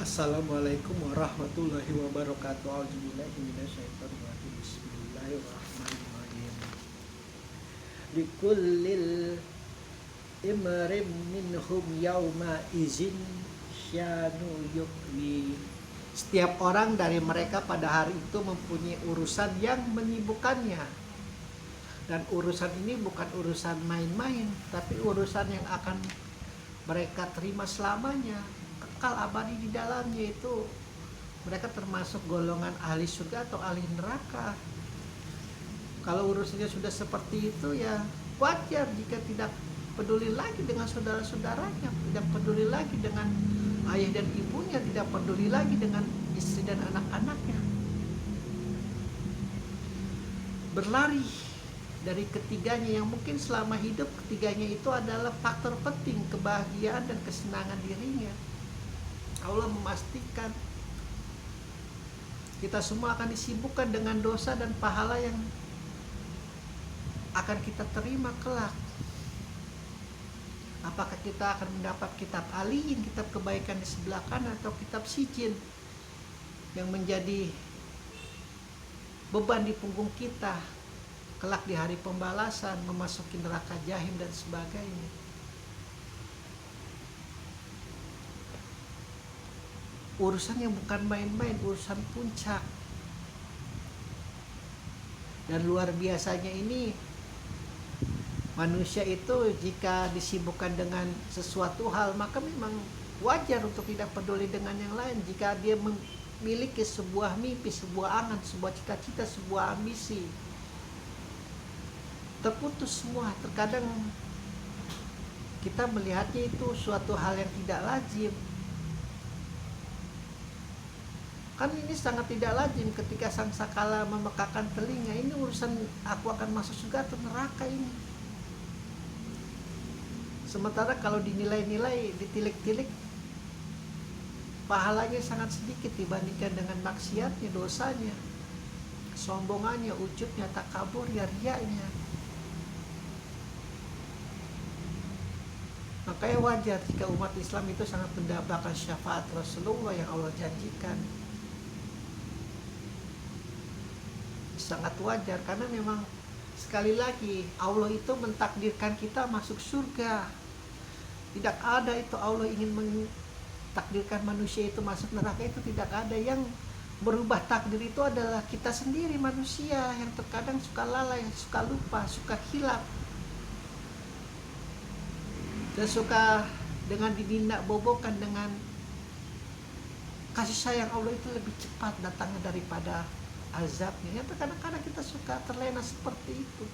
Assalamualaikum warahmatullahi wabarakatuh. A'udzubillahi minasyaitonir rajim. Bismillahirrahmanirrahim. Likullil imrim minhum yauma izin syanu yukni. Setiap orang dari mereka pada hari itu mempunyai urusan yang menyibukkannya. Dan urusan ini bukan urusan main-main, tapi urusan yang akan mereka terima selamanya, kekal abadi di dalamnya. Itu mereka termasuk golongan ahli surga atau ahli neraka. Kalau urusannya sudah seperti itu, ya wajar jika tidak peduli lagi dengan saudara-saudaranya, tidak peduli lagi dengan ayah dan ibunya, tidak peduli lagi dengan istri dan anak-anaknya. Berlari dari ketiganya yang mungkin selama hidup ketiganya itu adalah faktor penting kebahagiaan dan kesenangan dirinya. Allah memastikan kita semua akan disibukkan dengan dosa dan pahala yang akan kita terima kelak. Apakah kita akan mendapat kitab aliyin, kitab kebaikan di sebelah kanan, atau kitab sijin yang menjadi beban di punggung kita kelak di hari pembalasan, memasuki neraka jahim dan sebagainya. Urusan yang bukan main-main, urusan puncak. Dan luar biasanya ini, manusia itu jika disibukkan dengan sesuatu hal, maka memang wajar untuk tidak peduli dengan yang lain. Jika dia memiliki sebuah mimpi, sebuah angan, sebuah cita-cita, sebuah ambisi, terputus semua. Terkadang kita melihatnya itu suatu hal yang tidak lazim. Kan ini sangat tidak lazim ketika sangkakala memekakan telinga. Ini urusan aku akan masuk surga atau neraka ini. Sementara kalau dinilai-nilai, ditilik-tilik, pahalanya sangat sedikit dibandingkan dengan maksiatnya, dosanya, kesombongannya, ujubnya, takaburnya, riyanya. Makanya wajar jika umat Islam itu sangat mendapatkan syafaat Rasulullah yang Allah janjikan. Sangat wajar karena memang sekali lagi Allah itu mentakdirkan kita masuk surga. Tidak ada itu Allah ingin mentakdirkan manusia itu masuk neraka, itu tidak ada. Yang berubah takdir itu adalah kita sendiri, manusia yang terkadang suka lalai, suka lupa, suka hilap, dan suka dengan dinindak bobokan dengan kasih sayang Allah itu lebih cepat datangnya daripada azabnya. Ya, kadang-kadang kita suka terlena seperti itu.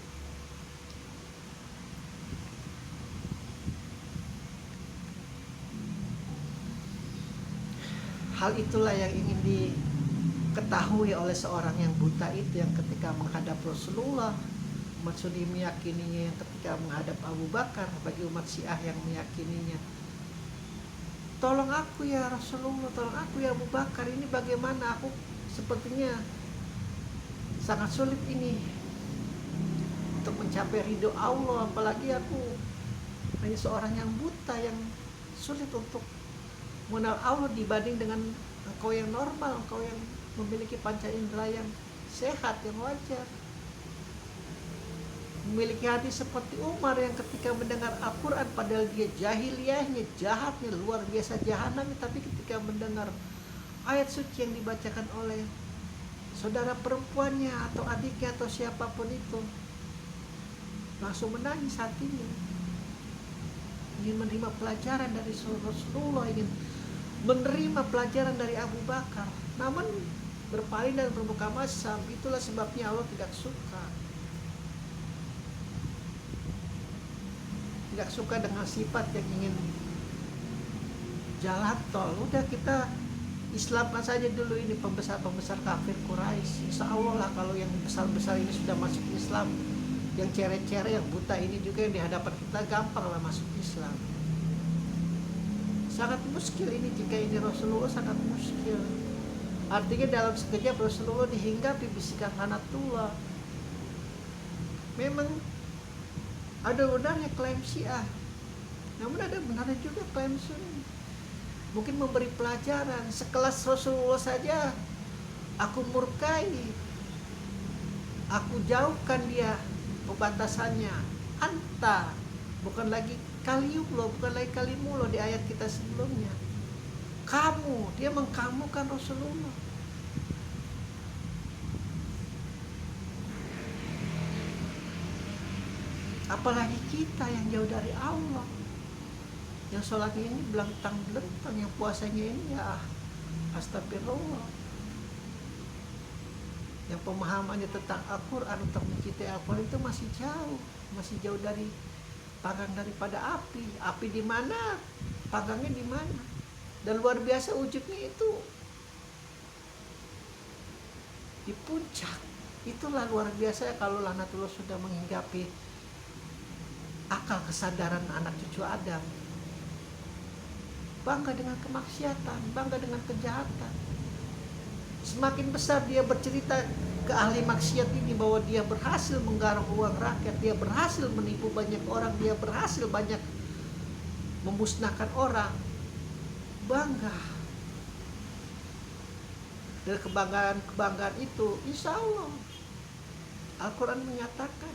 Hal itulah yang ingin diketahui oleh seorang yang buta itu, yang ketika menghadap Rasulullah, umat Sunni meyakininya, yang ketika menghadap Abu Bakar, bagi umat Syiah yang meyakininya, tolong aku ya Rasulullah, tolong aku ya Abu Bakar, ini bagaimana, aku sepertinya sangat sulit ini untuk mencapai ridho Allah, apalagi aku hanya seorang yang buta, yang sulit untuk mengenal Allah dibanding dengan engkau yang normal, engkau yang memiliki panca indera yang sehat, yang wajar, memiliki hati seperti Umar yang ketika mendengar Al-Quran, padahal dia jahiliyahnya, jahatnya, luar biasa jahanamnya, tapi ketika mendengar ayat suci yang dibacakan oleh saudara perempuannya atau adiknya atau siapapun itu, langsung menangis hatinya, ingin menerima pelajaran dari Rasulullah, ingin menerima pelajaran dari Abu Bakar, namun berpaling dan bermuka masam. Itulah sebabnya Allah tidak suka dengan sifat yang ingin jalan tol. Udah, kita Islamkan saja dulu ini pembesar-pembesar kafir Quraisy. Insya Allah lah kalau yang besar-besar ini sudah masuk Islam, yang cere-cere, yang buta ini juga yang di hadapan kita gampang lah masuk Islam. Sangat muskil ini jika ini Rasulullah, sangat muskil. Artinya dalam sekejap Rasulullah dihinggapi bisikan lanatullah. Memang ada benarnya klaim Syiah, namun ada benarnya juga klaim Sunni. mungkin memberi pelajaran. Sekelas Rasulullah saja aku murkai, aku jauhkan dia pembatasannya. Anta, bukan lagi kaliumlo, bukan lagi kalimulo di ayat kita sebelumnya. Kamu, dia mengkamukan Rasulullah. Apalagi kita yang jauh dari Allah, yang sholatnya ini belentang-belentang, yang puasanya ini ya astagfirullah, yang pemahamannya tentang Al-Quran, untuk mencintai Al-Quran itu masih jauh dari panggang daripada api. Api di mana, panggangnya di mana. Dan luar biasa ujungnya itu di puncak. Itulah luar biasa kalau laknatullah sudah menghinggapi akal kesadaran anak cucu Adam. Bangga dengan kemaksiatan, bangga dengan kejahatan. Semakin besar dia bercerita ke ahli maksiat ini bahwa dia berhasil menggarap uang rakyat, dia berhasil menipu banyak orang, dia berhasil banyak memusnahkan orang. Bangga. Dari kebanggaan itu, insya Allah Al-Quran menyatakan,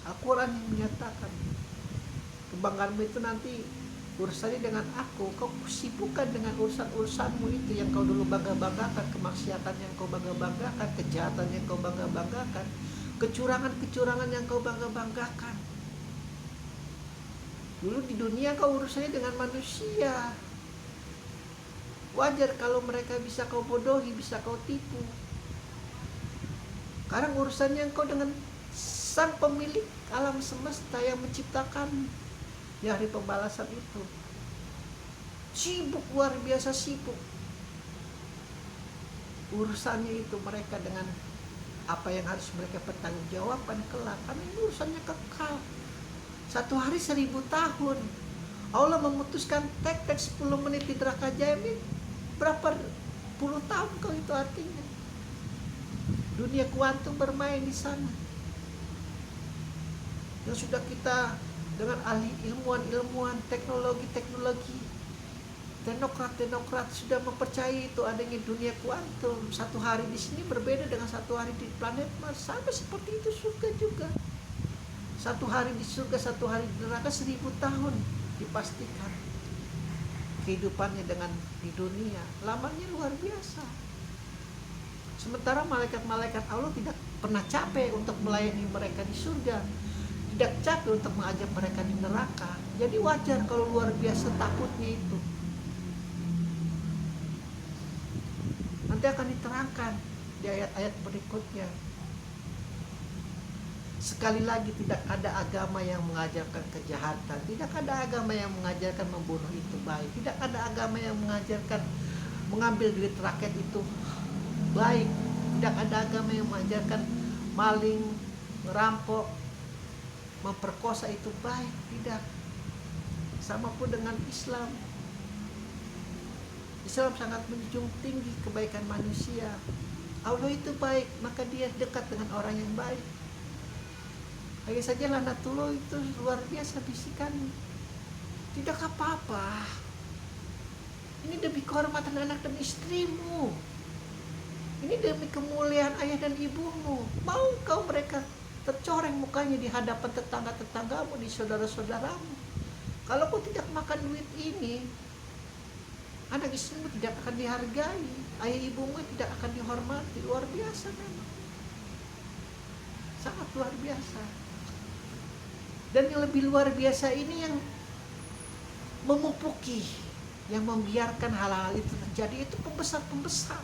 Al-Quran yang menyatakan kebanggaanmu itu nanti urusannya dengan aku. Kau sibukkan dengan urusan-urusanmu itu yang kau dulu bangga-banggakan, kemaksiatan yang kau bangga-banggakan, kejahatan yang kau bangga-banggakan, kecurangan-kecurangan yang kau bangga-banggakan. Dulu di dunia kau urusannya dengan manusia. Wajar kalau mereka bisa kau bodohi, bisa kau tipu. Sekarang urusannya kau dengan sang pemilik alam semesta yang menciptakan di hari pembalasan itu. Sibuk, luar biasa sibuk. Urusannya itu mereka dengan apa yang harus mereka pertanggungjawabkan kelak. Karena ini urusannya kekal. 1 hari 1000 tahun. Allah memutuskan tek-tek 10 menit di neraka jahanam. Berapa puluh tahun kau itu artinya. Dunia kuantum bermain di sana. Yang sudah kita dengan ahli ilmuwan, teknologi, teknokrat sudah mempercayai itu adanya dunia kuantum. 1 hari di sini berbeda dengan 1 hari di planet Mars. Sama seperti itu surga juga. 1 hari di surga, 1 hari di neraka, 1000 tahun dipastikan. Kehidupannya dengan di dunia lamanya luar biasa. Sementara malaikat-malaikat Allah tidak pernah capek untuk melayani mereka di surga, tidak capek untuk mengajak mereka di neraka. Jadi wajar kalau luar biasa takutnya itu. Nanti akan diterangkan di ayat-ayat berikutnya. Sekali lagi, tidak ada agama yang mengajarkan kejahatan, tidak ada agama yang mengajarkan membunuh itu baik, tidak ada agama yang mengajarkan mengambil duit rakyat itu baik, tidak ada agama yang mengajarkan maling, merampok, memperkosa itu baik, tidak. Sama pun dengan Islam. Islam sangat menjunjung tinggi kebaikan manusia. Allah itu baik, maka dia dekat dengan orang yang baik. Hanya saja laknatullah itu luar biasa bisikan. Tidak apa-apa. Ini demi kehormatan anak dan istrimu. Ini demi kemuliaan ayah dan ibumu. Mau kau mereka tercoreng mukanya di hadapan tetangga-tetanggamu, di saudara-saudaramu? Kalau kau tidak makan duit ini, anak istrimu tidak akan dihargai, ayah ibumu tidak akan dihormati. Luar biasa memang. Sangat luar biasa. Dan yang lebih luar biasa ini yang memupuki, yang membiarkan hal-hal itu terjadi itu pembesar-pembesar.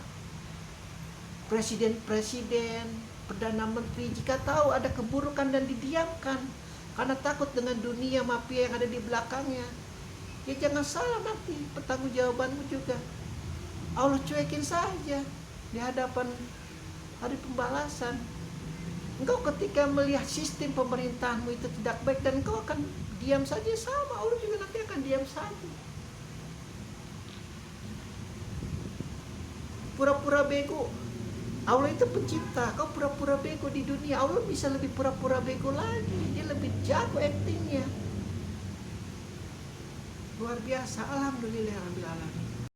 Presiden-presiden, Perdana Menteri, jika tahu ada keburukan dan didiamkan karena takut dengan dunia mafia yang ada di belakangnya, ya jangan salah nanti pertanggungjawabanmu juga. Allah cuekin saja di hadapan hari pembalasan. Engkau ketika melihat sistem pemerintahanmu itu tidak baik dan engkau akan diam saja, sama Allah juga nanti akan diam saja. Pura-pura bego. Allah itu pencipta, kau pura-pura bego di dunia, Allah bisa lebih pura-pura bego lagi. Dia lebih jago aktingnya. Luar biasa, alhamdulillahirabbil alamin.